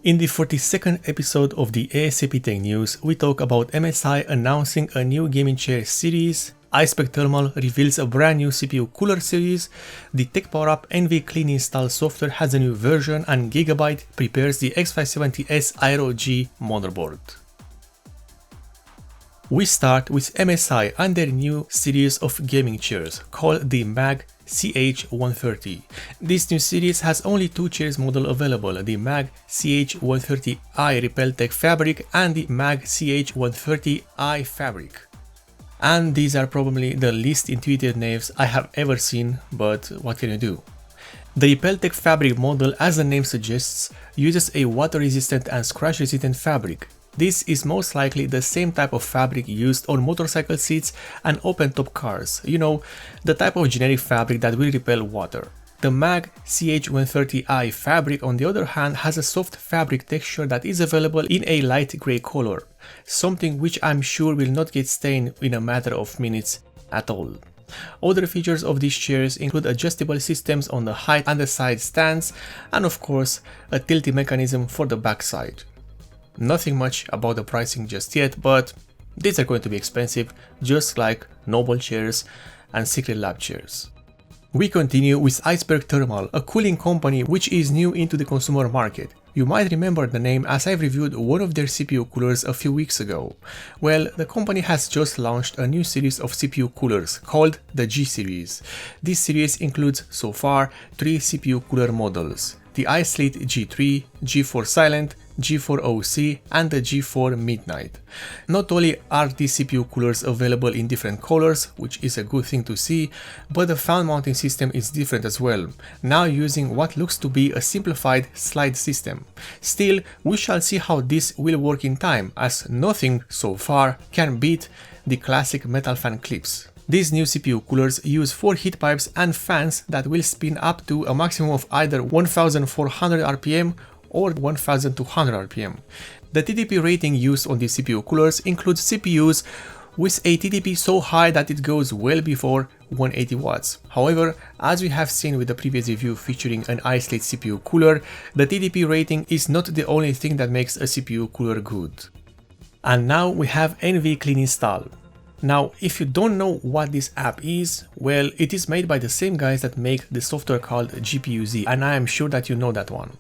In the 42nd episode of the A.S.A.P Tech News, we talk about MSI announcing a new gaming chair series, Iceberg Thermal reveals a brand new CPU cooler series, the TechPowerUp NVCleanstall software has a new version, and GIGABYTE prepares the X570S AERO G Motherboard. We start with MSI and their new series of gaming chairs called the MAG CH130. This new series has only two chairs model available, the MAG CH130i Repeltech Fabric and the MAG CH130i Fabric. And these are probably the least intuitive names I have ever seen, but what can you do? The Repeltech Fabric model, as the name suggests, uses a water-resistant and scratch-resistant fabric. This is most likely the same type of fabric used on motorcycle seats and open-top cars, you know, the type of generic fabric that will repel water. The MAG CH130i fabric, on the other hand, has a soft fabric texture that is available in a light grey color, something which I'm sure will not get stained in a matter of minutes at all. Other features of these chairs include adjustable systems on the height and the side stands, and of course, a tilting mechanism for the backside. Nothing much about the pricing just yet, but these are going to be expensive, just like Noble chairs and Secret Lab chairs. We continue with Iceberg Thermal, a cooling company which is new into the consumer market. You might remember the name as I've reviewed one of their CPU coolers a few weeks ago. Well, the company has just launched a new series of CPU coolers called the G series. This series includes so far 3 CPU cooler models: the IceSLEET G3, G4 Silent, G4 OC and the G4 Midnight. Not only are these CPU coolers available in different colors, which is a good thing to see, but the fan mounting system is different as well, now using what looks to be a simplified slide system. Still, we shall see how this will work in time, as nothing so far can beat the classic metal fan clips. These new CPU coolers use 4 heat pipes and fans that will spin up to a maximum of either 1400 RPM or 1200 RPM. The TDP rating used on these CPU coolers includes CPUs with a TDP so high that it goes well before 180 watts. However, as we have seen with the previous review featuring an IceSLEET CPU cooler, the TDP rating is not the only thing that makes a CPU cooler good. And now we have NVCleanstall. Now, if you don't know what this app is, well, it is made by the same guys that make the software called GPU-Z, and I am sure that you know that one.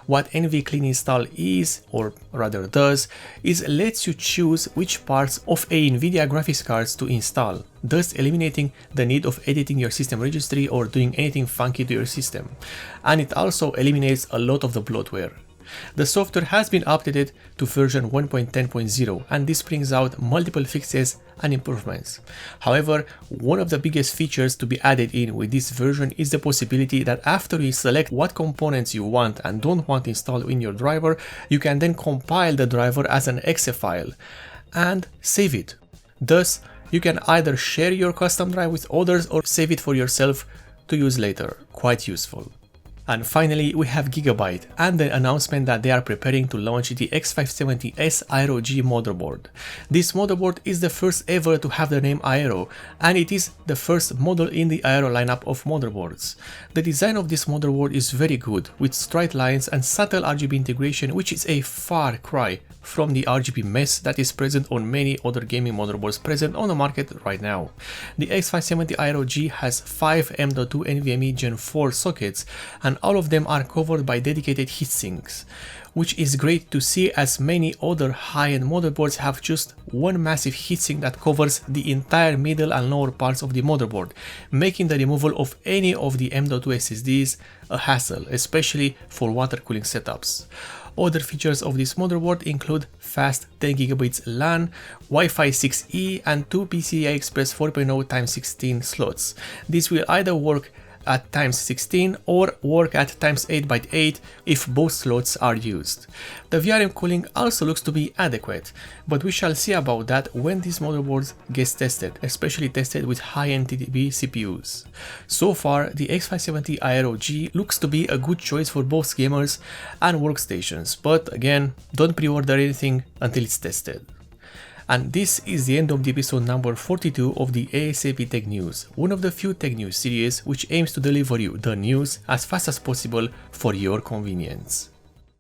What NVCleanstall is, or rather does, is lets you choose which parts of a NVIDIA graphics cards to install, thus eliminating the need of editing your system registry or doing anything funky to your system. And it also eliminates a lot of the bloatware. The software has been updated to version 1.10.0 and this brings out multiple fixes and improvements. However, one of the biggest features to be added in with this version is the possibility that after you select what components you want and don't want installed in your driver, you can then compile the driver as an exe file and save it. Thus, you can either share your custom drive with others or save it for yourself to use later. Quite useful. And finally, we have GIGABYTE and the announcement that they are preparing to launch the X570S AERO G Motherboard. This motherboard is the first ever to have the name AERO, and it is the first model in the AERO lineup of motherboards. The design of this motherboard is very good, with straight lines and subtle RGB integration, which is a far cry from the RGB mess that is present on many other gaming motherboards present on the market right now. The X570 AERO G has 5 M.2 NVMe Gen 4 sockets, and all of them are covered by dedicated heatsinks, which is great to see as many other high-end motherboards have just one massive heatsink that covers the entire middle and lower parts of the motherboard, making the removal of any of the M.2 SSDs a hassle, especially for water cooling setups. Other features of this motherboard include fast 10 gigabits LAN, Wi-Fi 6E and 2 PCI-Express 4.0x16 slots. This will either work at ×16 or work at ×8x8 if both slots are used. The VRM cooling also looks to be adequate, but we shall see about that when these motherboards get tested, especially tested with high-end TDP CPUs. So far, the X570 AERO G looks to be a good choice for both gamers and workstations, but again, don't pre-order anything until it's tested. And this is the end of the episode number 42 of the A.S.A.P Tech News, one of the few tech news series which aims to deliver you the news as fast as possible for your convenience.